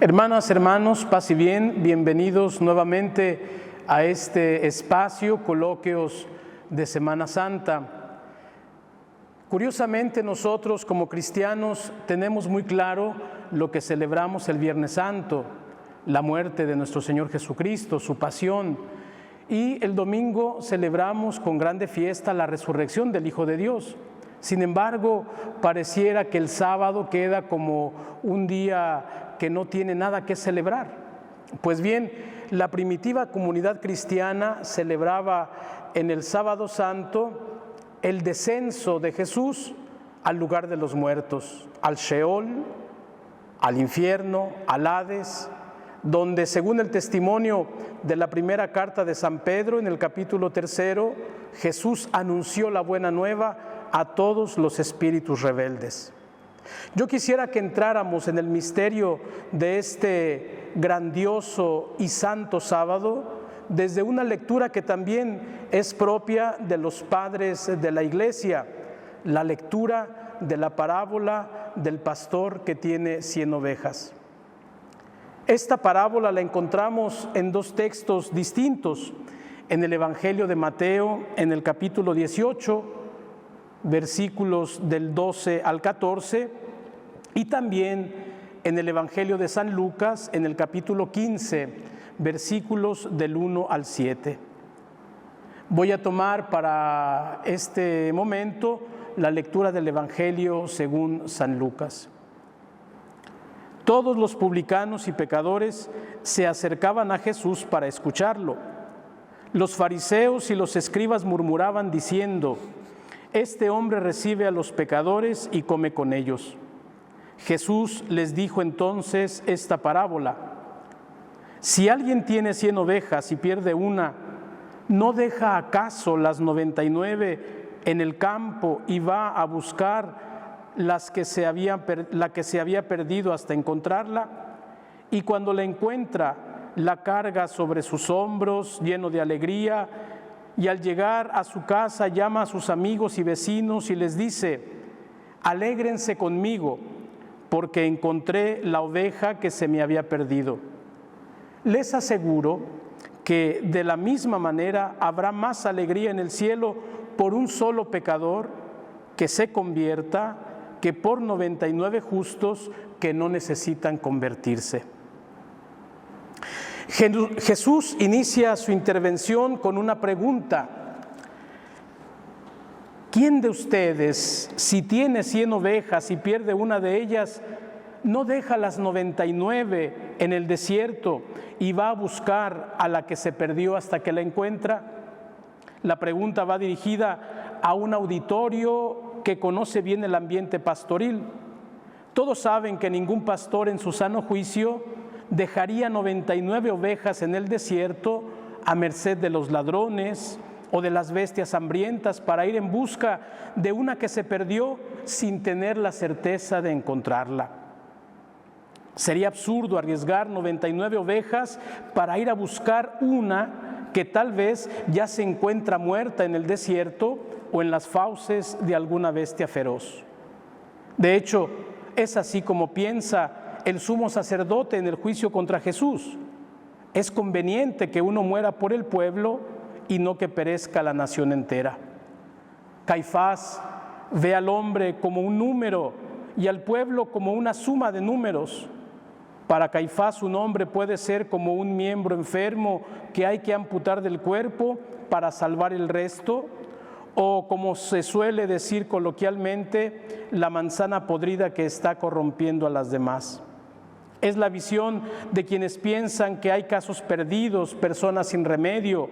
Hermanas, hermanos, paz y bien, bienvenidos nuevamente a este espacio, coloquios de Semana Santa. Curiosamente, nosotros como cristianos tenemos muy claro lo que celebramos el Viernes Santo, la muerte de nuestro Señor Jesucristo, su pasión, y el domingo celebramos con grande fiesta la resurrección del Hijo de Dios. Sin embargo, pareciera que el sábado queda como un día que no tiene nada que celebrar. Pues bien, la primitiva comunidad cristiana celebraba en el Sábado Santo el descenso de Jesús al lugar de los muertos, al Sheol, al infierno, al Hades, donde según el testimonio de la primera carta de San Pedro en el capítulo 3, Jesús anunció la buena nueva a todos los espíritus rebeldes. Yo quisiera que entráramos en el misterio de este grandioso y santo sábado desde una lectura que también es propia de los padres de la Iglesia, la lectura de la parábola del pastor que tiene 100 ovejas. Esta parábola la encontramos en dos textos distintos, en el Evangelio de Mateo, en el capítulo 18, versículos del 12 al 14, y también en el Evangelio de San Lucas, en el capítulo 15, versículos del 1 al 7. Voy a tomar para este momento la lectura del Evangelio según San Lucas. Todos los publicanos y pecadores se acercaban a Jesús para escucharlo. Los fariseos y los escribas murmuraban diciendo: este hombre recibe a los pecadores y come con ellos. Jesús les dijo entonces esta parábola: si alguien tiene 100 ovejas y pierde una, ¿no deja acaso las 99 en el campo y va a buscar la que se había perdido hasta encontrarla? Y cuando la encuentra, la carga sobre sus hombros lleno de alegría, y al llegar a su casa llama a sus amigos y vecinos y les dice: alégrense conmigo, porque encontré la oveja que se me había perdido. Les aseguro que de la misma manera habrá más alegría en el cielo por un solo pecador que se convierta que por 99 justos que no necesitan convertirse. Jesús inicia su intervención con una pregunta: ¿quién de ustedes, si tiene 100 ovejas y pierde una de ellas, no deja las 99 en el desierto y va a buscar a la que se perdió hasta que la encuentra? La pregunta va dirigida a un auditorio que conoce bien el ambiente pastoril. Todos saben que ningún pastor en su sano juicio dejaría 99 ovejas en el desierto a merced de los ladrones o de las bestias hambrientas para ir en busca de una que se perdió sin tener la certeza de encontrarla. Sería absurdo arriesgar 99 ovejas para ir a buscar una que tal vez ya se encuentra muerta en el desierto o en las fauces de alguna bestia feroz. De hecho, es así como piensa el sumo sacerdote en el juicio contra Jesús. Es conveniente que uno muera por el pueblo y no que perezca la nación entera. Caifás ve al hombre como un número y al pueblo como una suma de números. Para Caifás, un hombre puede ser como un miembro enfermo que hay que amputar del cuerpo para salvar el resto, o como se suele decir coloquialmente, la manzana podrida que está corrompiendo a las demás. Es la visión de quienes piensan que hay casos perdidos, personas sin remedio,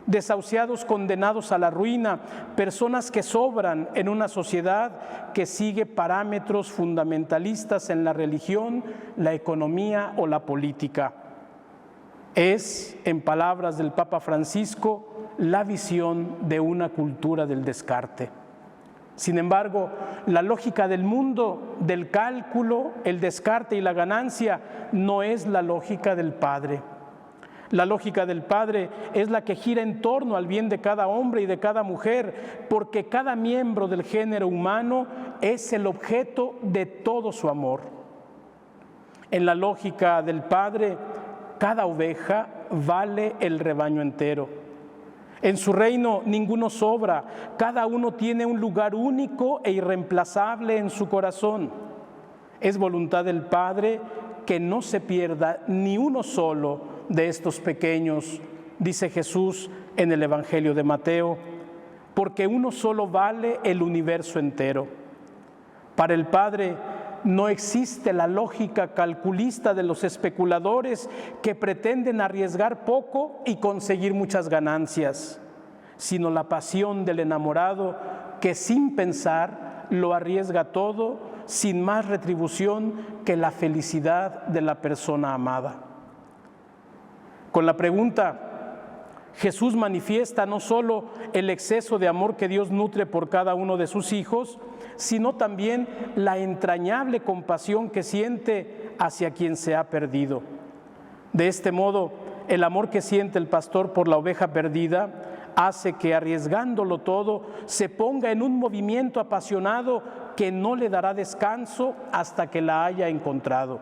desahuciados condenados a la ruina, personas que sobran en una sociedad que sigue parámetros fundamentalistas en la religión, la economía o la política. Es, en palabras del Papa Francisco, la visión de una cultura del descarte. Sin embargo, la lógica del mundo, del cálculo, el descarte y la ganancia no es la lógica del Padre. La lógica del Padre es la que gira en torno al bien de cada hombre y de cada mujer, porque cada miembro del género humano es el objeto de todo su amor. En la lógica del Padre, cada oveja vale el rebaño entero. En su reino ninguno sobra, cada uno tiene un lugar único e irreemplazable en su corazón. Es voluntad del Padre que no se pierda ni uno solo de estos pequeños, dice Jesús en el Evangelio de Mateo, porque uno solo vale el universo entero. Para el Padre no existe la lógica calculista de los especuladores que pretenden arriesgar poco y conseguir muchas ganancias, sino la pasión del enamorado que sin pensar lo arriesga todo sin más retribución que la felicidad de la persona amada. Con la pregunta, Jesús manifiesta no solo el exceso de amor que Dios nutre por cada uno de sus hijos, sino también la entrañable compasión que siente hacia quien se ha perdido. De este modo, el amor que siente el pastor por la oveja perdida hace que, arriesgándolo todo, se ponga en un movimiento apasionado que no le dará descanso hasta que la haya encontrado.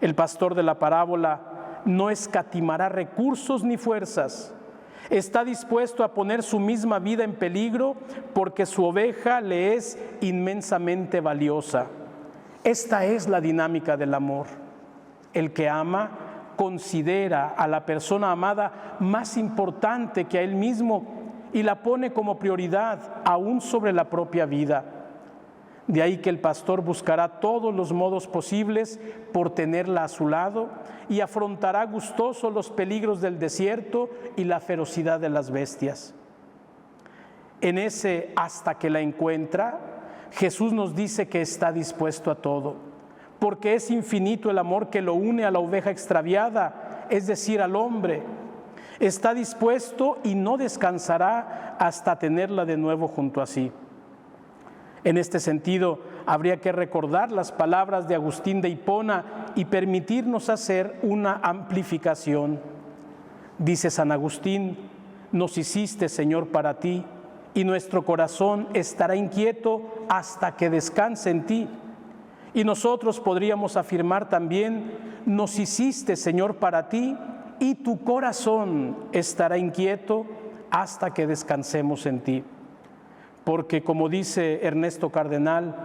El pastor de la parábola no escatimará recursos ni fuerzas. Está dispuesto a poner su misma vida en peligro porque su oveja le es inmensamente valiosa. Esta es la dinámica del amor. El que ama considera a la persona amada más importante que a él mismo y la pone como prioridad aún sobre la propia vida. De ahí que el pastor buscará todos los modos posibles por tenerla a su lado y afrontará gustoso los peligros del desierto y la ferocidad de las bestias. En ese hasta que la encuentra, Jesús nos dice que está dispuesto a todo, porque es infinito el amor que lo une a la oveja extraviada, es decir, al hombre. Está dispuesto y no descansará hasta tenerla de nuevo junto a sí. En este sentido, habría que recordar las palabras de Agustín de Hipona y permitirnos hacer una amplificación. Dice San Agustín: nos hiciste, Señor, para ti, y nuestro corazón estará inquieto hasta que descanse en ti. Y nosotros podríamos afirmar también: nos hiciste, Señor, para ti, y tu corazón estará inquieto hasta que descansemos en ti. Porque, como dice Ernesto Cardenal,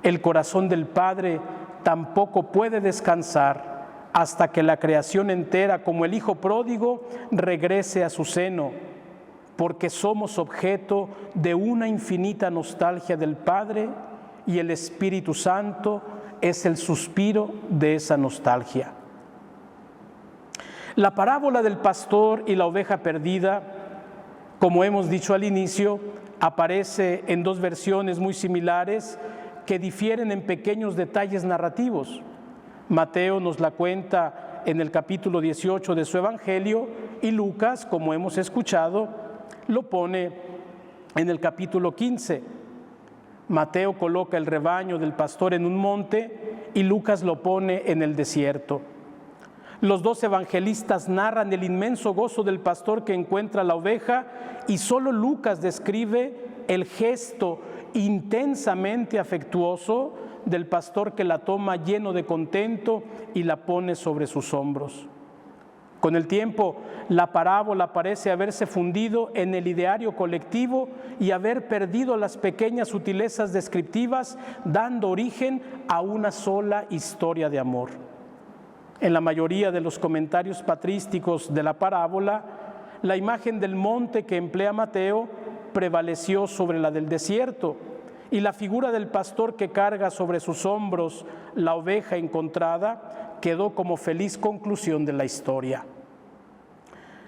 el corazón del Padre tampoco puede descansar hasta que la creación entera, como el Hijo pródigo, regrese a su seno, porque somos objeto de una infinita nostalgia del Padre y el Espíritu Santo es el suspiro de esa nostalgia. La parábola del pastor y la oveja perdida, como hemos dicho al inicio, aparece en dos versiones muy similares que difieren en pequeños detalles narrativos. Mateo nos la cuenta en el capítulo 18 de su Evangelio y Lucas, como hemos escuchado, lo pone en el capítulo 15. Mateo coloca el rebaño del pastor en un monte y Lucas lo pone en el desierto. Los dos evangelistas narran el inmenso gozo del pastor que encuentra la oveja y solo Lucas describe el gesto intensamente afectuoso del pastor que la toma lleno de contento y la pone sobre sus hombros. Con el tiempo, la parábola parece haberse fundido en el ideario colectivo y haber perdido las pequeñas sutilezas descriptivas, dando origen a una sola historia de amor. En la mayoría de los comentarios patrísticos de la parábola, la imagen del monte que emplea Mateo prevaleció sobre la del desierto, y la figura del pastor que carga sobre sus hombros la oveja encontrada quedó como feliz conclusión de la historia.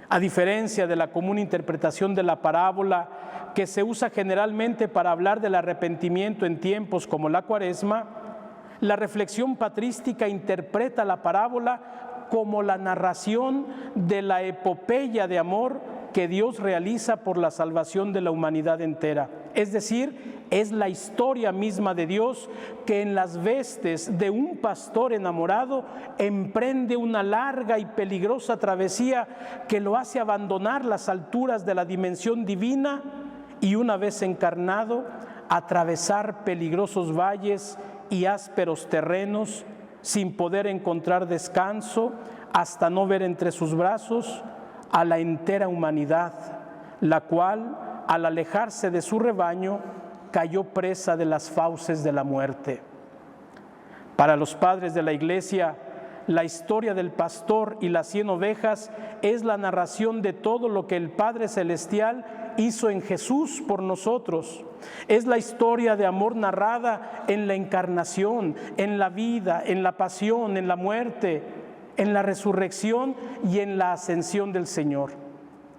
A diferencia de la común interpretación de la parábola, que se usa generalmente para hablar del arrepentimiento en tiempos como la Cuaresma, la reflexión patrística interpreta la parábola como la narración de la epopeya de amor que Dios realiza por la salvación de la humanidad entera. Es decir, es la historia misma de Dios que en las vestes de un pastor enamorado emprende una larga y peligrosa travesía que lo hace abandonar las alturas de la dimensión divina y, una vez encarnado, atravesar peligrosos valles y ásperos terrenos sin poder encontrar descanso, hasta no ver entre sus brazos a la entera humanidad, la cual, al alejarse de su rebaño, cayó presa de las fauces de la muerte. Para los padres de la Iglesia, la historia del pastor y las 100 ovejas es la narración de todo lo que el Padre Celestial hizo en Jesús por nosotros. Es la historia de amor narrada en la encarnación, en la vida, en la pasión, en la muerte, en la resurrección y en la ascensión del Señor.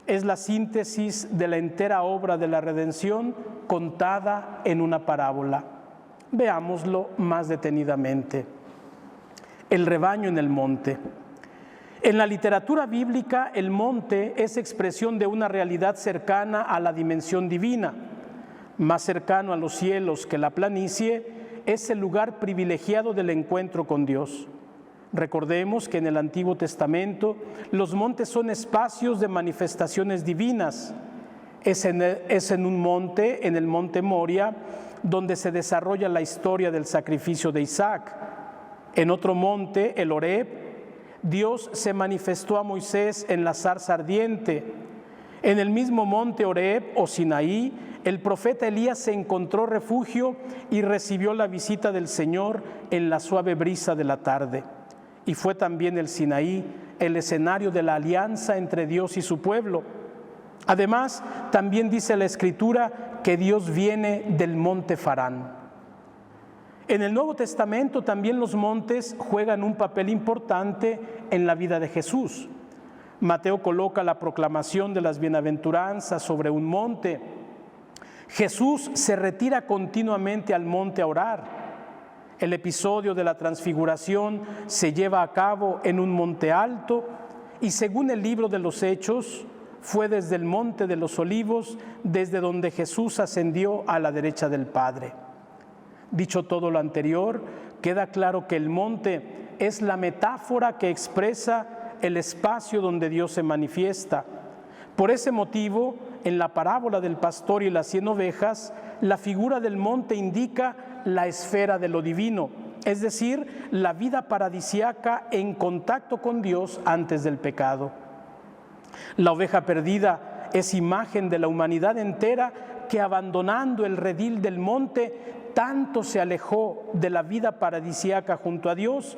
Es la síntesis de la entera obra de la redención contada en una parábola. Veámoslo más detenidamente. El rebaño en el monte. En la literatura bíblica, el monte es expresión de una realidad cercana a la dimensión divina. Más cercano a los cielos que la planicie, es el lugar privilegiado del encuentro con Dios. Recordemos que en el Antiguo Testamento los montes son espacios de manifestaciones divinas. Es en un monte, en el monte Moria, donde se desarrolla la historia del sacrificio de Isaac. En otro monte, el Horeb, Dios se manifestó a Moisés en la zarza ardiente. En el mismo monte Horeb o Sinaí, el profeta Elías se encontró refugio y recibió la visita del Señor en la suave brisa de la tarde. Y fue también el Sinaí el escenario de la alianza entre Dios y su pueblo. Además, también dice la Escritura que Dios viene del monte Farán. En el Nuevo Testamento también los montes juegan un papel importante en la vida de Jesús. Mateo coloca la proclamación de las bienaventuranzas sobre un monte. Jesús se retira continuamente al monte a orar. El episodio de la transfiguración se lleva a cabo en un monte alto y, según el libro de los Hechos, fue desde el monte de los Olivos desde donde Jesús ascendió a la derecha del Padre. Dicho todo lo anterior, queda claro que el monte es la metáfora que expresa el espacio donde Dios se manifiesta. Por ese motivo, en la parábola del pastor y las 100 ovejas, la figura del monte indica la esfera de lo divino, es decir, la vida paradisiaca en contacto con Dios antes del pecado. La oveja perdida es imagen de la humanidad entera que, abandonando el redil del monte, tanto se alejó de la vida paradisiaca junto a Dios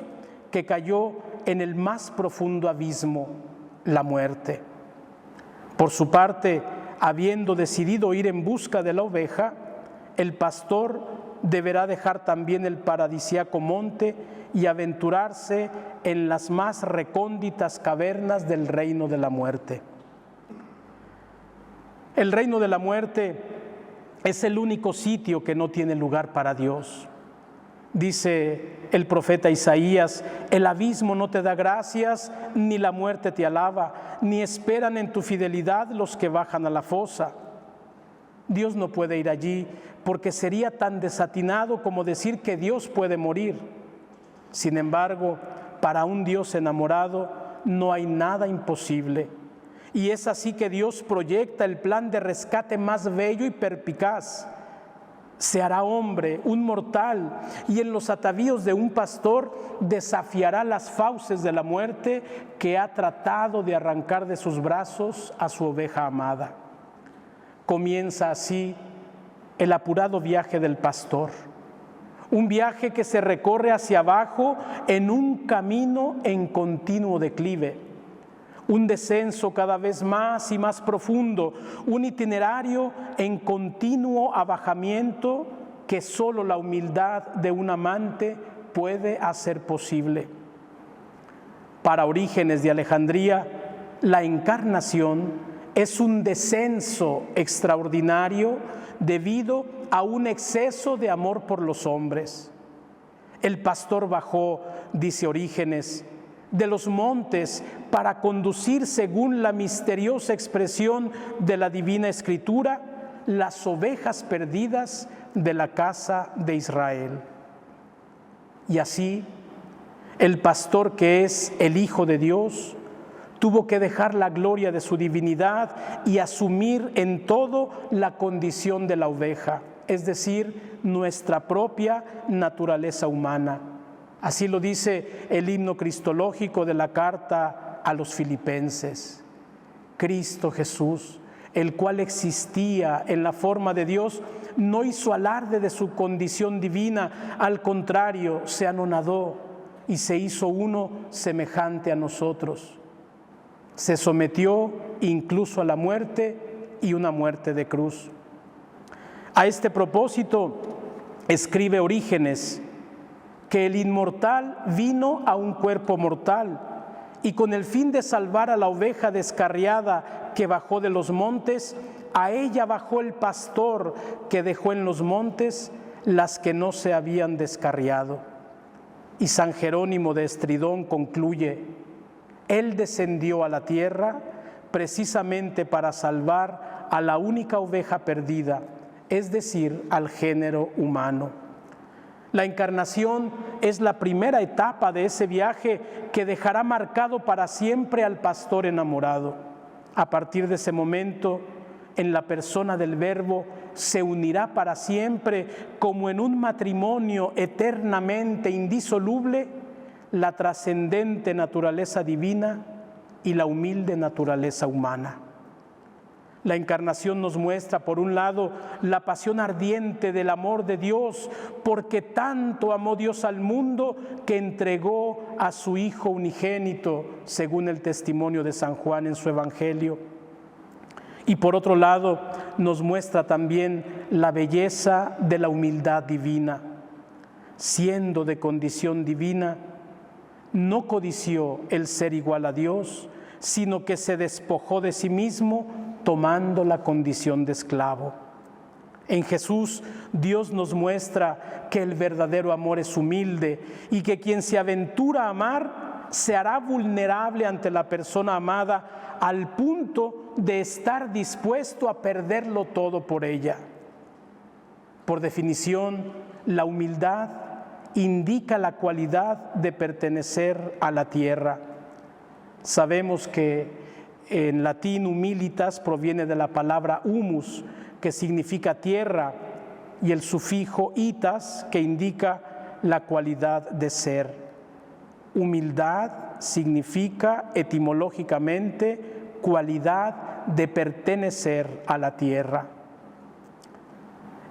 que cayó en el más profundo abismo, la muerte. Por su parte, habiendo decidido ir en busca de la oveja, el pastor deberá dejar también el paradisiaco monte y aventurarse en las más recónditas cavernas del reino de la muerte. El reino de la muerte es el único sitio que no tiene lugar para Dios. Dice el profeta Isaías: el abismo no te da gracias, ni la muerte te alaba, ni esperan en tu fidelidad los que bajan a la fosa. Dios no puede ir allí porque sería tan desatinado como decir que Dios puede morir. Sin embargo, para un Dios enamorado no hay nada imposible. Y es así que Dios proyecta el plan de rescate más bello y perspicaz. Se hará hombre, un mortal, y en los atavíos de un pastor desafiará las fauces de la muerte que ha tratado de arrancar de sus brazos a su oveja amada. Comienza así el apurado viaje del pastor, un viaje que se recorre hacia abajo en un camino en continuo declive, un descenso cada vez más y más profundo, un itinerario en continuo abajamiento que solo la humildad de un amante puede hacer posible. Para Orígenes de Alejandría, la encarnación es un descenso extraordinario debido a un exceso de amor por los hombres. El pastor bajó, dice Orígenes, de los montes para conducir, según la misteriosa expresión de la Divina Escritura, las ovejas perdidas de la casa de Israel. Y así, el pastor, que es el Hijo de Dios, tuvo que dejar la gloria de su divinidad y asumir en todo la condición de la oveja, es decir, nuestra propia naturaleza humana. Así lo dice el himno cristológico de la carta a los Filipenses. Cristo Jesús, el cual existía en la forma de Dios, no hizo alarde de su condición divina, al contrario, se anonadó y se hizo uno semejante a nosotros. Se sometió incluso a la muerte y una muerte de cruz. A este propósito, escribe Orígenes que el inmortal vino a un cuerpo mortal y con el fin de salvar a la oveja descarriada que bajó de los montes, a ella bajó el pastor que dejó en los montes las que no se habían descarriado. Y San Jerónimo de Estridón concluye: Él descendió a la tierra precisamente para salvar a la única oveja perdida, es decir, al género humano. La encarnación es la primera etapa de ese viaje que dejará marcado para siempre al pastor enamorado. A partir de ese momento, en la persona del Verbo, se unirá para siempre, como en un matrimonio eternamente indisoluble, la trascendente naturaleza divina y la humilde naturaleza humana. La encarnación nos muestra, por un lado, la pasión ardiente del amor de Dios, porque tanto amó Dios al mundo que entregó a su Hijo unigénito, según el testimonio de San Juan en su Evangelio. Y por otro lado, nos muestra también la belleza de la humildad divina. Siendo de condición divina, no codició el ser igual a Dios, sino que se despojó de sí mismo, tomando la condición de esclavo. En Jesús, Dios nos muestra que el verdadero amor es humilde y que quien se aventura a amar se hará vulnerable ante la persona amada al punto de estar dispuesto a perderlo todo por ella. Por definición, la humildad indica la cualidad de pertenecer a la tierra. Sabemos que en latín humilitas proviene de la palabra humus, que significa tierra, y el sufijo itas, que indica la cualidad de ser. Humildad significa etimológicamente cualidad de pertenecer a la tierra.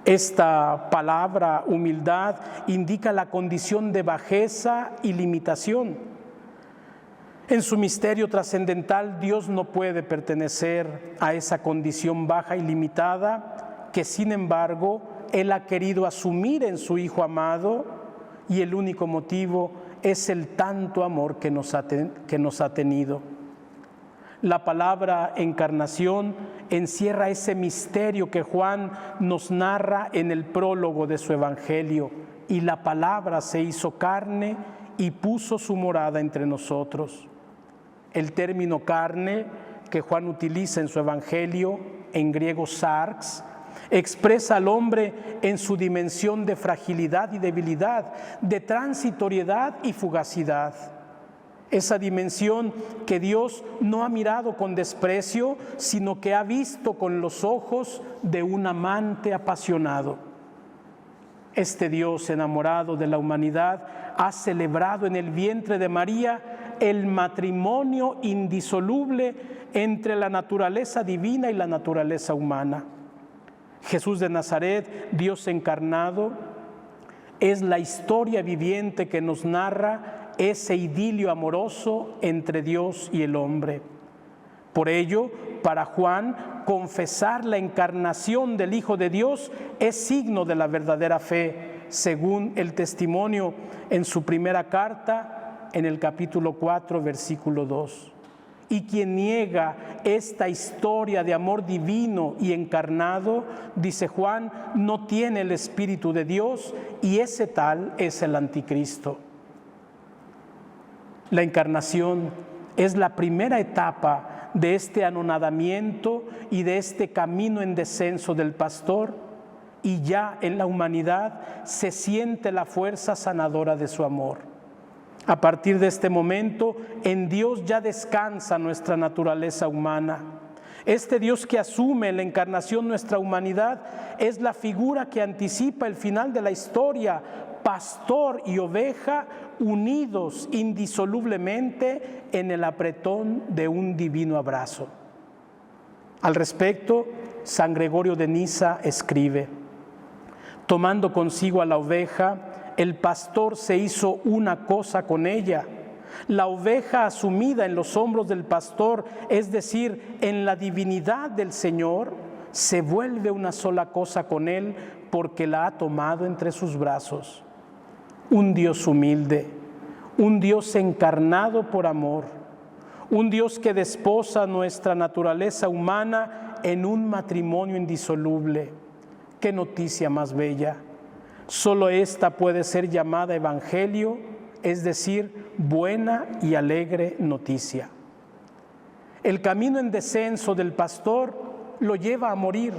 Esta palabra humildad indica la condición de bajeza y limitación. En su misterio trascendental, Dios no puede pertenecer a esa condición baja y limitada que, sin embargo, Él ha querido asumir en su Hijo amado, y el único motivo es el tanto amor que nos ha tenido. La palabra encarnación encierra ese misterio que Juan nos narra en el prólogo de su Evangelio: y la palabra se hizo carne y puso su morada entre nosotros. El término carne que Juan utiliza en su Evangelio, en griego sarx, expresa al hombre en su dimensión de fragilidad y debilidad, de transitoriedad y fugacidad. Esa dimensión que Dios no ha mirado con desprecio, sino que ha visto con los ojos de un amante apasionado. Este Dios enamorado de la humanidad ha celebrado en el vientre de María el matrimonio indisoluble entre la naturaleza divina y la naturaleza humana. Jesús de Nazaret, Dios encarnado, es la historia viviente que nos narra ese idilio amoroso entre Dios y el hombre. Por ello, para Juan, confesar la encarnación del Hijo de Dios es signo de la verdadera fe, según el testimonio en su primera carta, en el capítulo 4, versículo 2. Y quien niega esta historia de amor divino y encarnado, dice Juan, no tiene el Espíritu de Dios, y ese tal es el anticristo. La encarnación es la primera etapa de este anonadamiento y de este camino en descenso del pastor, y ya en la humanidad se siente la fuerza sanadora de su amor. A partir de este momento, en Dios ya descansa nuestra naturaleza humana. Este Dios que asume en la encarnación nuestra humanidad es la figura que anticipa el final de la historia, pastor y oveja unidos indisolublemente en el apretón de un divino abrazo. Al respecto, San Gregorio de Nisa escribe: tomando consigo a la oveja, el pastor se hizo una cosa con ella. La oveja asumida en los hombros del pastor, es decir, en la divinidad del Señor, se vuelve una sola cosa con él porque la ha tomado entre sus brazos. Un Dios humilde, un Dios encarnado por amor, un Dios que desposa nuestra naturaleza humana en un matrimonio indisoluble. ¡Qué noticia más bella! Solo esta puede ser llamada evangelio, es decir, buena y alegre noticia. El camino en descenso del pastor lo lleva a morir.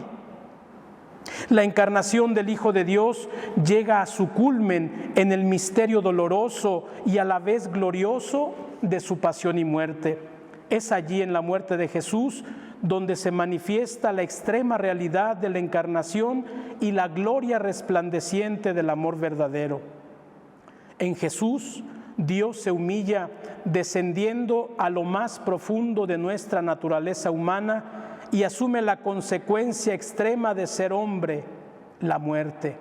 La encarnación del Hijo de Dios llega a su culmen en el misterio doloroso y a la vez glorioso de su pasión y muerte. Es allí, en la muerte de Jesús, donde se manifiesta la extrema realidad de la encarnación y la gloria resplandeciente del amor verdadero. En Jesús, Dios se humilla descendiendo a lo más profundo de nuestra naturaleza humana y asume la consecuencia extrema de ser hombre, la muerte.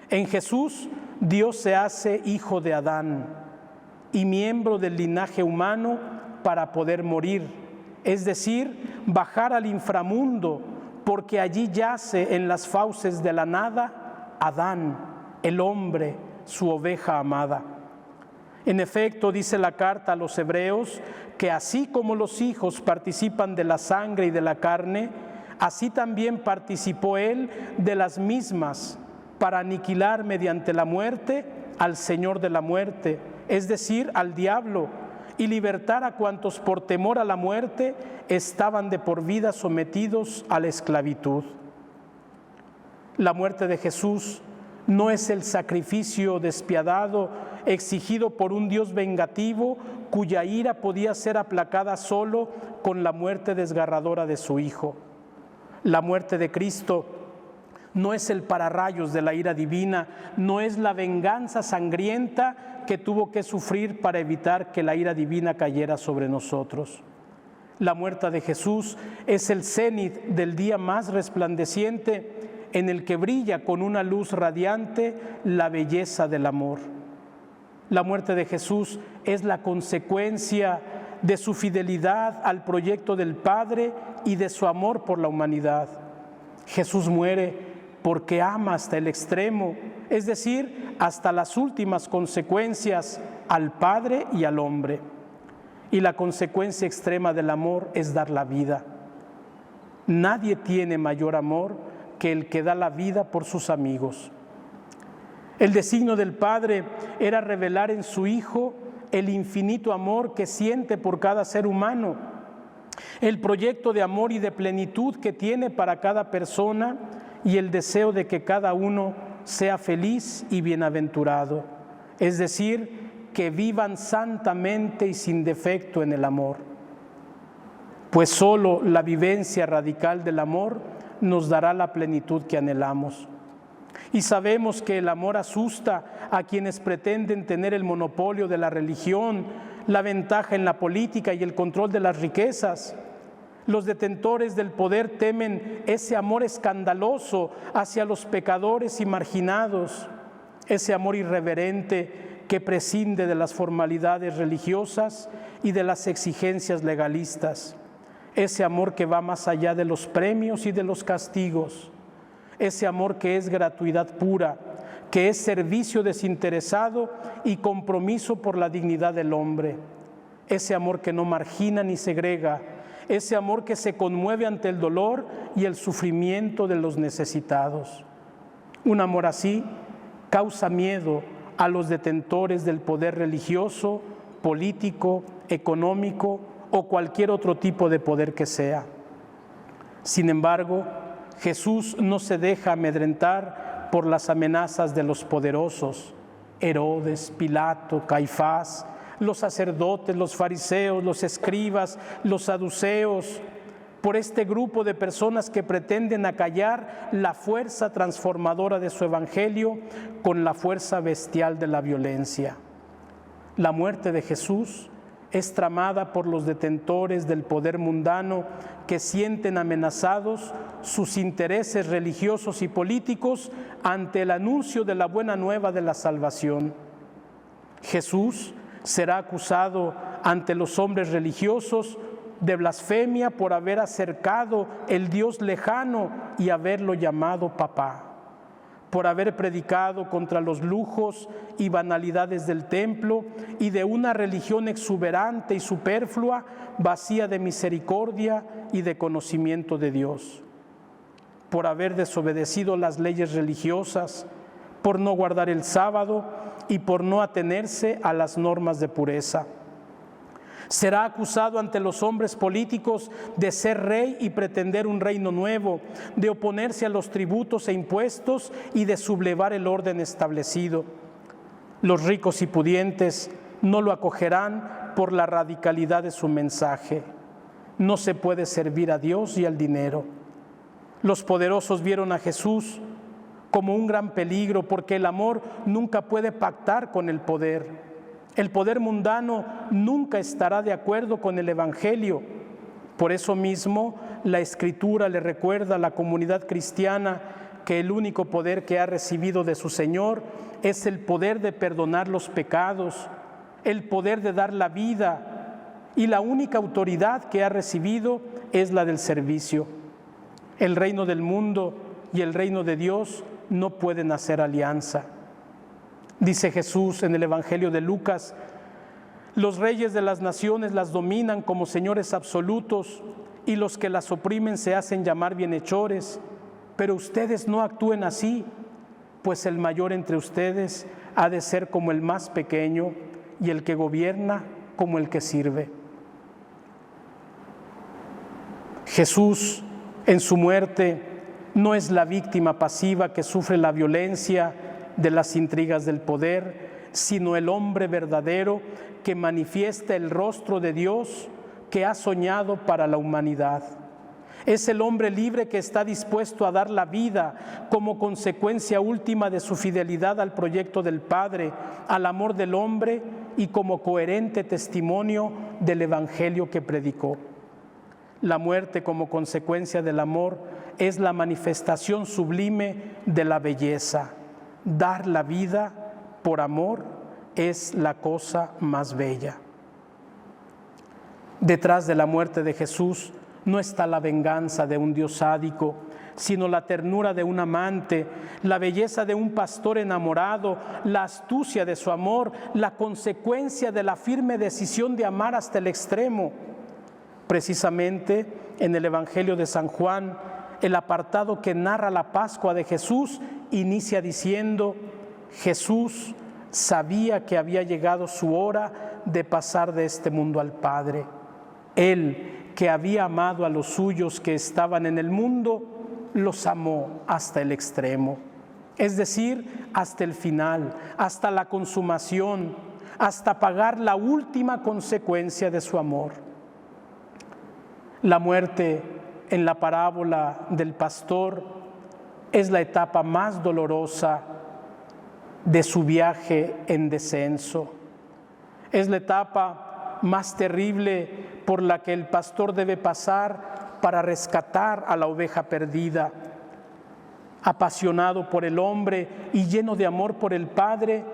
En Jesús, Dios se hace hijo de Adán y miembro del linaje humano para poder morir, es decir, bajar al inframundo, porque allí yace en las fauces de la nada Adán, el hombre, su oveja amada. En efecto, dice la carta a los Hebreos, que así como los hijos participan de la sangre y de la carne, así también participó él de las mismas, para aniquilar mediante la muerte al Señor de la muerte, es decir, al diablo, y libertar a cuantos por temor a la muerte estaban de por vida sometidos a la esclavitud. La muerte de Jesús no es el sacrificio despiadado exigido por un Dios vengativo cuya ira podía ser aplacada solo con la muerte desgarradora de su Hijo. La muerte de Cristo no es el pararrayos de la ira divina, no es la venganza sangrienta que tuvo que sufrir para evitar que la ira divina cayera sobre nosotros. La muerte de Jesús es el cenit del día más resplandeciente en el que brilla con una luz radiante la belleza del amor. La muerte de Jesús es la consecuencia de su fidelidad al proyecto del Padre y de su amor por la humanidad. Jesús muere porque ama hasta el extremo, es decir, hasta las últimas consecuencias al Padre y al hombre. Y la consecuencia extrema del amor es dar la vida. Nadie tiene mayor amor que el que da la vida por sus amigos. El designio del Padre era revelar en su Hijo el infinito amor que siente por cada ser humano, el proyecto de amor y de plenitud que tiene para cada persona y el deseo de que cada uno sea feliz y bienaventurado, es decir, que vivan santamente y sin defecto en el amor. Pues solo la vivencia radical del amor nos dará la plenitud que anhelamos. Y sabemos que el amor asusta a quienes pretenden tener el monopolio de la religión, la ventaja en la política y el control de las riquezas. Los detentores del poder temen ese amor escandaloso hacia los pecadores y marginados, ese amor irreverente que prescinde de las formalidades religiosas y de las exigencias legalistas, ese amor que va más allá de los premios y de los castigos, ese amor que es gratuidad pura, que es servicio desinteresado y compromiso por la dignidad del hombre, ese amor que no margina ni segrega, ese amor que se conmueve ante el dolor y el sufrimiento de los necesitados. Un amor así causa miedo a los detentores del poder religioso, político, económico o cualquier otro tipo de poder que sea. Sin embargo, Jesús no se deja amedrentar por las amenazas de los poderosos, Herodes, Pilato, Caifás, los sacerdotes, los fariseos, los escribas, los saduceos, por este grupo de personas que pretenden acallar la fuerza transformadora de su evangelio con la fuerza bestial de la violencia. La muerte de Jesús es tramada por los detentores del poder mundano que sienten amenazados sus intereses religiosos y políticos ante el anuncio de la buena nueva de la salvación. Jesús será acusado ante los hombres religiosos de blasfemia por haber acercado el Dios lejano y haberlo llamado papá, por haber predicado contra los lujos y banalidades del templo y de una religión exuberante y superflua, vacía de misericordia y de conocimiento de Dios, por haber desobedecido las leyes religiosas, por no guardar el sábado y por no atenerse a las normas de pureza. Será acusado ante los hombres políticos de ser rey y pretender un reino nuevo, de oponerse a los tributos e impuestos y de sublevar el orden establecido. Los ricos y pudientes no lo acogerán por la radicalidad de su mensaje. No se puede servir a Dios y al dinero. Los poderosos vieron a Jesús como un gran peligro porque el amor nunca puede pactar con el poder. El poder mundano nunca estará de acuerdo con el Evangelio. Por eso mismo, la Escritura le recuerda a la comunidad cristiana que el único poder que ha recibido de su Señor es el poder de perdonar los pecados, el poder de dar la vida, y la única autoridad que ha recibido es la del servicio. El reino del mundo y el reino de Dios no pueden hacer alianza. Dice Jesús en el Evangelio de Lucas: los reyes de las naciones las dominan como señores absolutos y los que las oprimen se hacen llamar bienhechores, pero ustedes no actúen así, pues el mayor entre ustedes ha de ser como el más pequeño y el que gobierna como el que sirve. Jesús en su muerte no es la víctima pasiva que sufre la violencia de las intrigas del poder, sino el hombre verdadero que manifiesta el rostro de Dios que ha soñado para la humanidad. Es el hombre libre que está dispuesto a dar la vida como consecuencia última de su fidelidad al proyecto del Padre, al amor del hombre y como coherente testimonio del Evangelio que predicó. La muerte como consecuencia del amor es la manifestación sublime de la belleza. Dar la vida por amor es la cosa más bella. Detrás de la muerte de Jesús no está la venganza de un Dios sádico, sino la ternura de un amante, la belleza de un pastor enamorado, la astucia de su amor, la consecuencia de la firme decisión de amar hasta el extremo. Precisamente en el Evangelio de San Juan, el apartado que narra la Pascua de Jesús inicia diciendo: Jesús sabía que había llegado su hora de pasar de este mundo al Padre. Él, que había amado a los suyos que estaban en el mundo, los amó hasta el extremo, es decir, hasta el final, hasta la consumación, hasta pagar la última consecuencia de su amor. La muerte en la parábola del pastor es la etapa más dolorosa de su viaje en descenso. Es la etapa más terrible por la que el pastor debe pasar para rescatar a la oveja perdida. Apasionado por el hombre y lleno de amor por el Padre,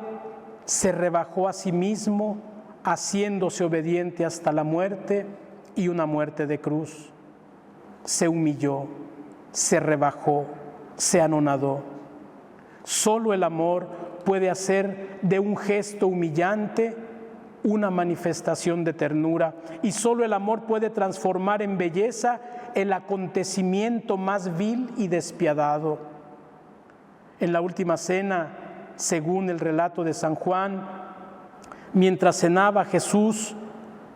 se rebajó a sí mismo, haciéndose obediente hasta la muerte y una muerte de cruz. Se humilló, se rebajó, se anonadó. Solo el amor puede hacer de un gesto humillante una manifestación de ternura, y solo el amor puede transformar en belleza el acontecimiento más vil y despiadado. En la última cena, según el relato de San Juan, mientras cenaba Jesús,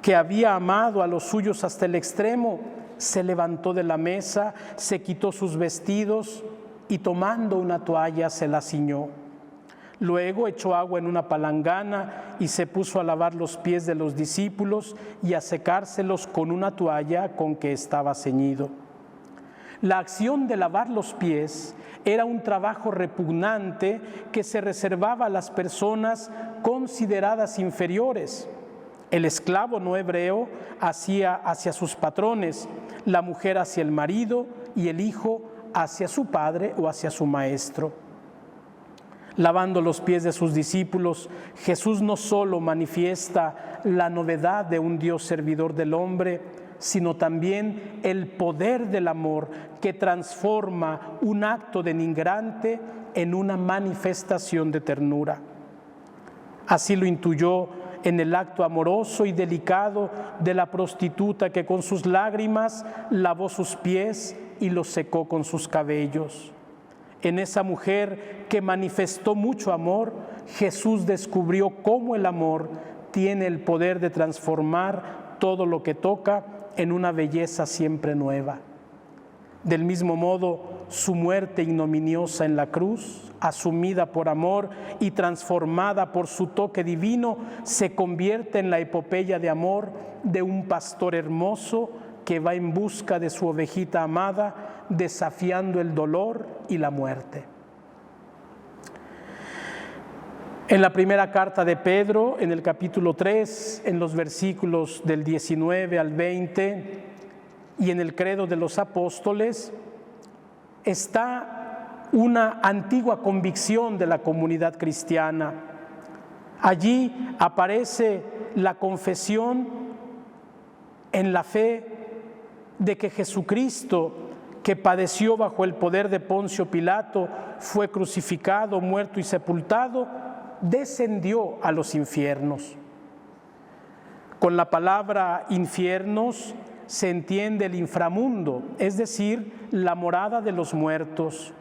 que había amado a los suyos hasta el extremo, se levantó de la mesa, se quitó sus vestidos y tomando una toalla se la ciñó. Luego echó agua en una palangana y se puso a lavar los pies de los discípulos y a secárselos con una toalla con que estaba ceñido. La acción de lavar los pies era un trabajo repugnante que se reservaba a las personas consideradas inferiores. El esclavo no hebreo hacía hacia sus patrones, la mujer hacia el marido y el hijo hacia su padre o hacia su maestro. Lavando los pies de sus discípulos, Jesús no solo manifiesta la novedad de un Dios servidor del hombre, sino también el poder del amor que transforma un acto denigrante en una manifestación de ternura. Así lo intuyó en el acto amoroso y delicado de la prostituta que con sus lágrimas lavó sus pies y los secó con sus cabellos. En esa mujer que manifestó mucho amor, Jesús descubrió cómo el amor tiene el poder de transformar todo lo que toca en una belleza siempre nueva. Del mismo modo, su muerte ignominiosa en la cruz, asumida por amor y transformada por su toque divino, se convierte en la epopeya de amor de un pastor hermoso que va en busca de su ovejita amada, desafiando el dolor y la muerte. En la primera carta de Pedro, en el capítulo 3, en los versículos del 19 al 20, y en el credo de los apóstoles, está una antigua convicción de la comunidad cristiana. Allí aparece la confesión en la fe de que Jesucristo, que padeció bajo el poder de Poncio Pilato, fue crucificado, muerto y sepultado, descendió a los infiernos. Con la palabra infiernos se entiende el inframundo, es decir, la morada de los muertos.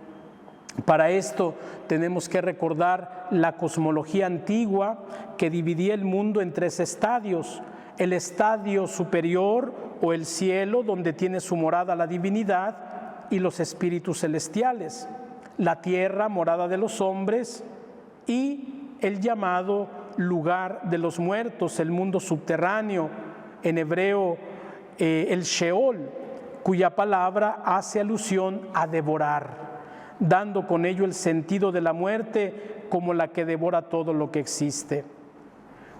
Para esto tenemos que recordar la cosmología antigua que dividía el mundo en tres estadios: el estadio superior o el cielo, donde tiene su morada la divinidad y los espíritus celestiales; la tierra, morada de los hombres; y el llamado lugar de los muertos, el mundo subterráneo, en hebreo el Sheol, cuya palabra hace alusión a devorar, dando con ello el sentido de la muerte como la que devora todo lo que existe.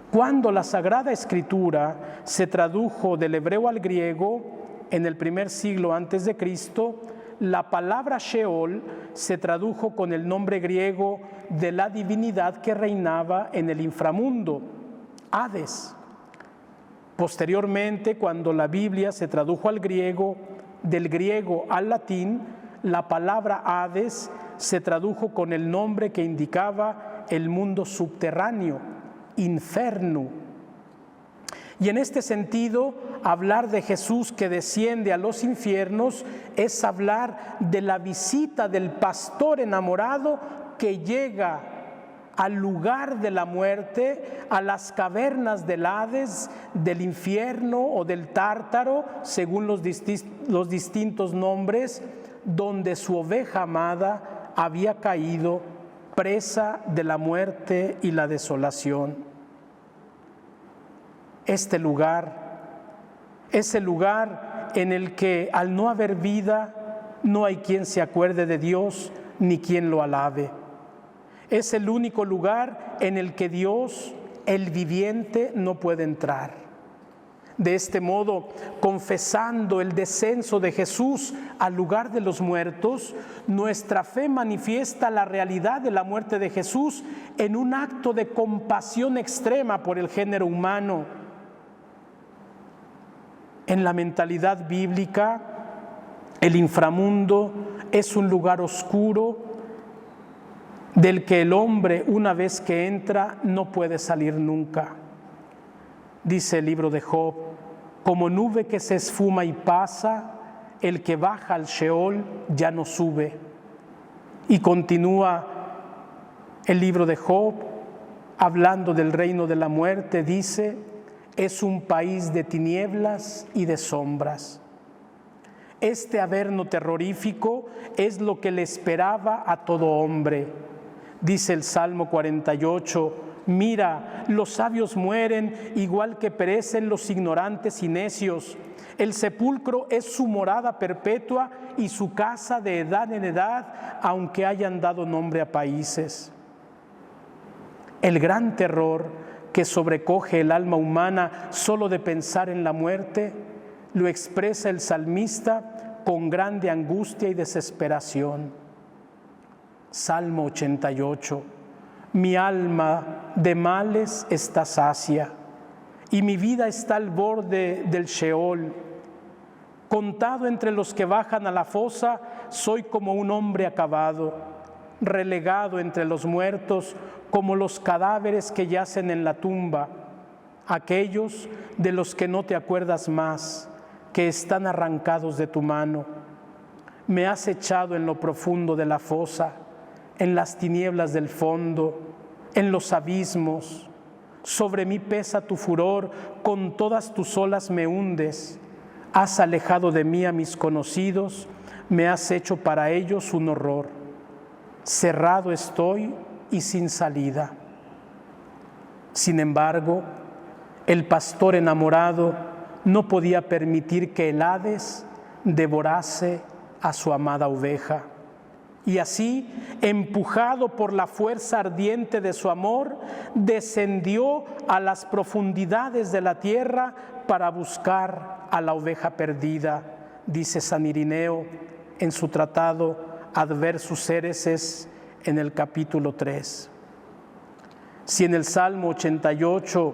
Cuando la Sagrada Escritura se tradujo del hebreo al griego en el primer siglo antes de Cristo, la palabra Sheol se tradujo con el nombre griego de la divinidad que reinaba en el inframundo, Hades. Posteriormente, cuando la Biblia se tradujo al griego, del griego al latín, la palabra Hades se tradujo con el nombre que indicaba el mundo subterráneo, Inferno. Y en este sentido, hablar de Jesús que desciende a los infiernos es hablar de la visita del pastor enamorado que llega al lugar de la muerte, a las cavernas del Hades, del infierno o del Tártaro, según los distintos nombres, donde su oveja amada había caído presa de la muerte y la desolación. Este lugar es el lugar en el que, al no haber vida, no hay quien se acuerde de Dios ni quien lo alabe. Es el único lugar en el que Dios, el viviente, no puede entrar. De este modo, confesando el descenso de Jesús al lugar de los muertos, nuestra fe manifiesta la realidad de la muerte de Jesús en un acto de compasión extrema por el género humano. En la mentalidad bíblica, el inframundo es un lugar oscuro del que el hombre, una vez que entra, no puede salir nunca. Dice el libro de Job: como nube que se esfuma y pasa, el que baja al Sheol ya no sube. Y continúa el libro de Job, hablando del reino de la muerte, dice: es un país de tinieblas y de sombras. Este averno terrorífico es lo que le esperaba a todo hombre. Dice el Salmo 48, mira, los sabios mueren igual que perecen los ignorantes y necios. El sepulcro es su morada perpetua y su casa de edad en edad, aunque hayan dado nombre a países. El gran terror que sobrecoge el alma humana solo de pensar en la muerte, lo expresa el salmista con grande angustia y desesperación. Salmo 88. Mi alma de males está sacia y mi vida está al borde del Sheol. Contado entre los que bajan a la fosa, soy como un hombre acabado, relegado entre los muertos, como los cadáveres que yacen en la tumba, aquellos de los que no te acuerdas más, que están arrancados de tu mano. Me has echado en lo profundo de la fosa, en las tinieblas del fondo, en los abismos. Sobre mí pesa tu furor, con todas tus olas me hundes. Has alejado de mí a mis conocidos, me has hecho para ellos un horror. Cerrado estoy y sin salida. Sin embargo, el pastor enamorado no podía permitir que el Hades devorase a su amada oveja. Y así, empujado por la fuerza ardiente de su amor, descendió a las profundidades de la tierra para buscar a la oveja perdida, dice San Irineo en su tratado Adversus Hereses en el capítulo 3. Si en el Salmo 88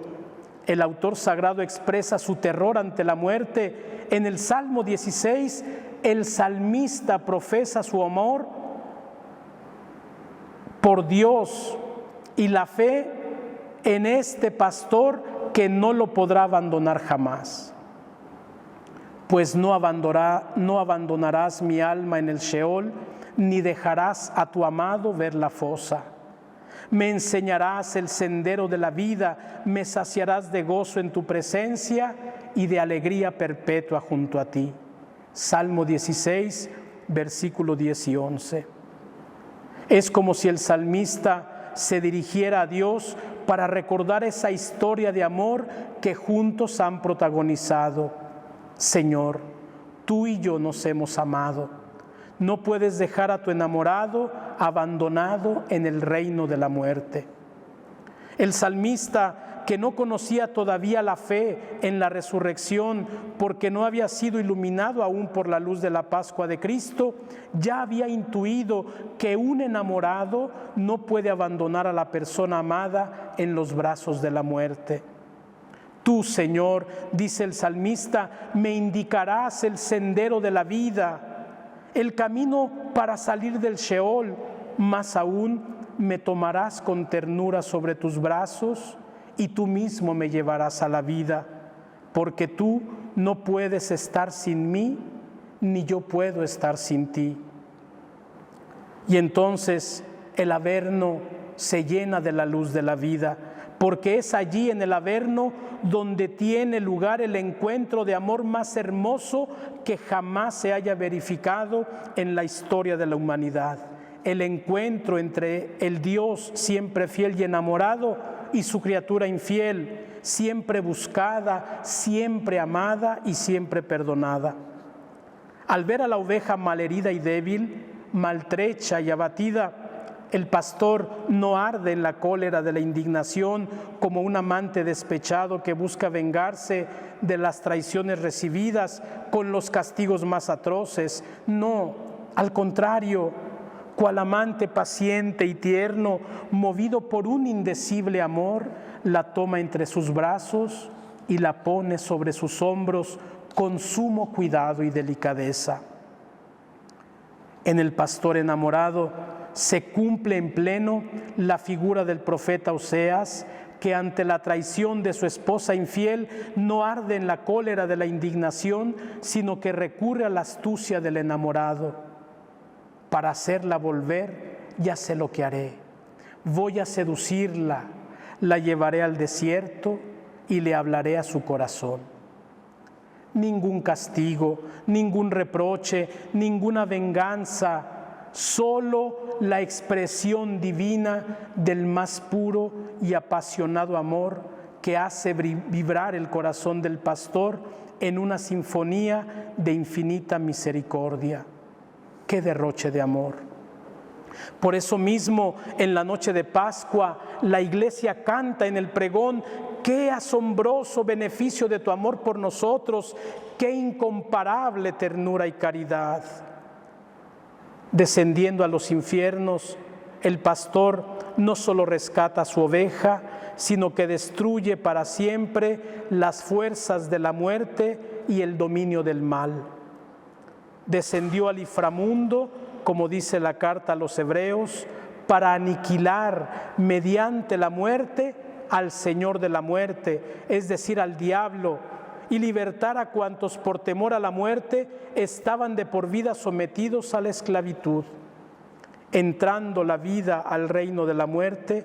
el autor sagrado expresa su terror ante la muerte, en el Salmo 16 el salmista profesa su amor por Dios y la fe en este pastor que no lo podrá abandonar jamás. Pues no abandonarás mi alma en el Sheol, ni dejarás a tu amado ver la fosa. Me enseñarás el sendero de la vida, me saciarás de gozo en tu presencia y de alegría perpetua junto a ti. Salmo 16, versículo 10 y 11. Es como si el salmista se dirigiera a Dios para recordar esa historia de amor que juntos han protagonizado. Señor, tú y yo nos hemos amado. No puedes dejar a tu enamorado abandonado en el reino de la muerte. El salmista, que no conocía todavía la fe en la resurrección porque no había sido iluminado aún por la luz de la Pascua de Cristo, ya había intuido que un enamorado no puede abandonar a la persona amada en los brazos de la muerte. Tú, Señor, dice el salmista, me indicarás el sendero de la vida, el camino para salir del Sheol, más aún me tomarás con ternura sobre tus brazos y tú mismo me llevarás a la vida, porque tú no puedes estar sin mí, ni yo puedo estar sin ti. Y entonces el Averno se llena de la luz de la vida, porque es allí en el Averno donde tiene lugar el encuentro de amor más hermoso que jamás se haya verificado en la historia de la humanidad. El encuentro entre el Dios siempre fiel y enamorado y su criatura infiel, siempre buscada, siempre amada y siempre perdonada. Al ver a la oveja malherida y débil, maltrecha y abatida, el pastor no arde en la cólera de la indignación como un amante despechado que busca vengarse de las traiciones recibidas con los castigos más atroces. No, al contrario, cual amante paciente y tierno, movido por un indecible amor, la toma entre sus brazos y la pone sobre sus hombros con sumo cuidado y delicadeza. En el pastor enamorado se cumple en pleno la figura del profeta Oseas, que ante la traición de su esposa infiel no arde en la cólera de la indignación, sino que recurre a la astucia del enamorado. Para hacerla volver, ya sé lo que haré. Voy a seducirla, la llevaré al desierto y le hablaré a su corazón. Ningún castigo, ningún reproche, ninguna venganza solo la expresión divina del más puro y apasionado amor que hace vibrar el corazón del pastor en una sinfonía de infinita misericordia. ¡Qué derroche de amor! Por eso mismo, en la noche de Pascua, la Iglesia canta en el pregón: ¡qué asombroso beneficio de tu amor por nosotros! ¡Qué incomparable ternura y caridad! Descendiendo a los infiernos, el pastor no solo rescata a su oveja, sino que destruye para siempre las fuerzas de la muerte y el dominio del mal. Descendió al inframundo, como dice la carta a los Hebreos, para aniquilar mediante la muerte al Señor de la muerte, es decir, al diablo, y libertar a cuantos por temor a la muerte estaban de por vida sometidos a la esclavitud. Entrando la vida al reino de la muerte,